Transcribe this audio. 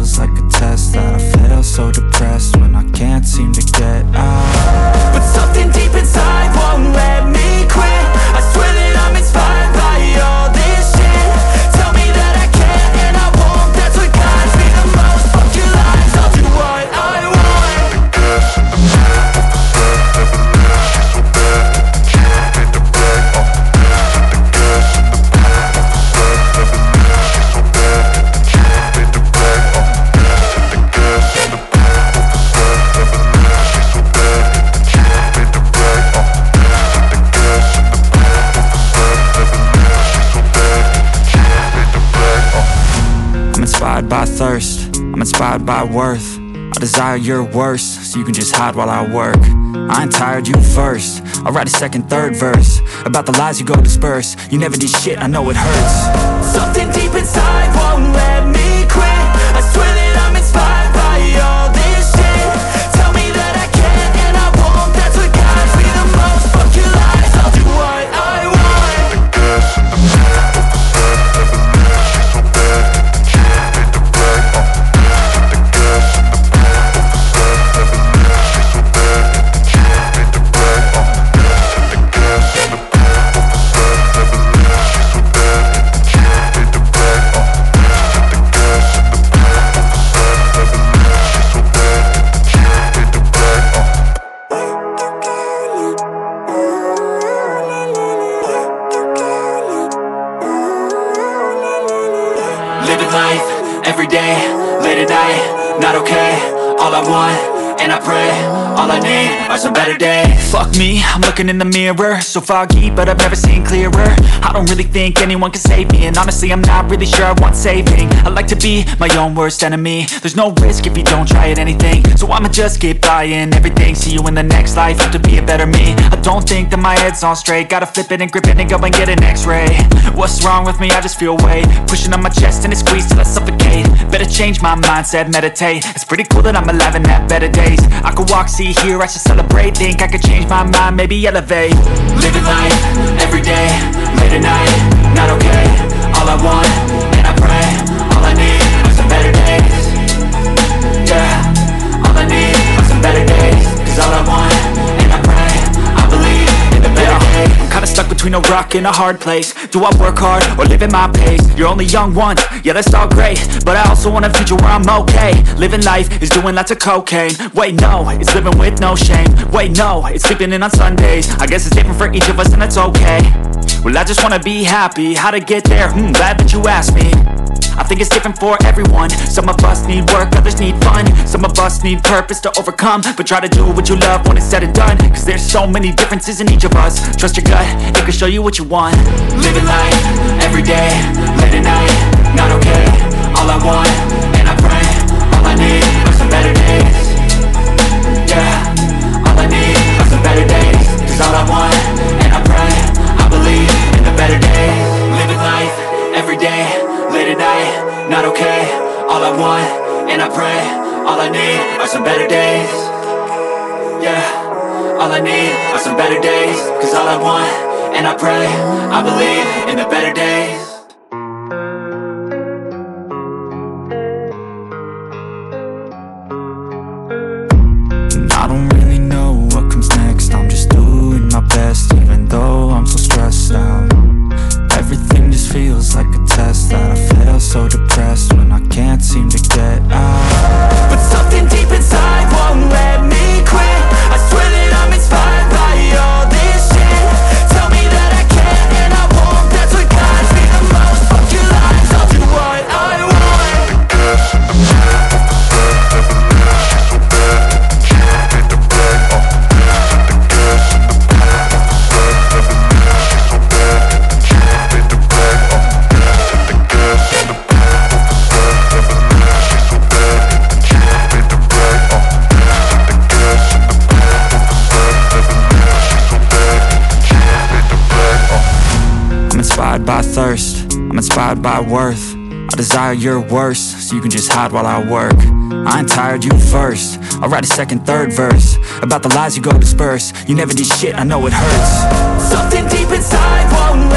feels like a test that I fail, so depressed when I can't seem to get out. But something deep inside won't let me quit. I swear that I'm inspired by all this shit. Tell me that I can't and I won't, that's what guides me the most. Fuck your lies, I'll do what I want. By thirst, I'm inspired by worth. I desire your worst, so you can just hide while I work. I ain't tired, you first. I'll write a second, third verse about the lies you go disperse. You never did shit, I know it hurts. Something deep inside won't let me quit. I swear that I'm inspired by all this shit. Tell me that I can't and I won't, that's what guides me the most. Fuck your lies, I'll do what I want. Living life, every day, late at night, not okay. All I want, and I pray, all I need are some better days. Fuck me, I'm looking in the mirror, so foggy, but I've never seen clearer. I don't really think anyone can save me, and honestly I'm not really sure I want saving. I like to be my own worst enemy. There's no risk if you don't try at anything, so I'ma just keep buying everything. See you in the next life, have to be a better me. I don't think that my head's on straight, gotta flip it and grip it and go and get an x-ray. What's wrong with me? I just feel weight pushing on my chest and it squeezes till I suffocate. Better change my mindset, meditate. It's pretty cool that I'm alive and have better days. I could walk, see, hear, I should celebrate. Think I could change my mind, maybe elevate. Living life, every day, late at night, not okay. All I want, and I pray, all I need are some better days. Yeah, all I need are some better days. Cause all I want, and I pray, I believe in the better days. I'm kinda stuck between a rock and a hard place. Do I work hard or live at my pace? You're only young once, yeah that's all great, but I also want a future where I'm okay. Living life is doing lots of cocaine. Wait no, it's living with no shame. Wait no, it's sleeping in on Sundays. I guess it's different for each of us and that's okay. Well I just wanna be happy, how to get there? Glad that you asked me. I think it's different for everyone. Some of us need work, others need fun. Some of us need purpose to overcome. But try to do what you love when it's said and done. Cause there's so many differences in each of us. Trust your gut, it can show you what you want. Living life, every day, late at night, not okay. All I want, and I pray, all I need are some better days. Yeah, all I need are some better days. Cause all I want, and I pray, I believe in the better days. Living life, every day, late at night, not okay. All I want, and I pray, all I need are some better days. Yeah, all I need are some better days. Cause all I want, and I pray, I believe in the better days. And I don't really know what comes next. I'm just doing my best, even though I'm so stressed out. Everything just feels like a test that I fail, so depressed when I can't seem to get out. But something deep inside won't let me quit. I swear that I'm inspired by all this shit. Tell me that I can't and I won't, that's what guides me the most. Fuck your lies, I'll do what I want. By thirst, I'm inspired by worth. I desire your worst, so you can just hide while I work. I ain't tired, you first. I'll write a second, third verse about the lies you go disperse. You never did shit, I know it hurts. Something deep inside won't let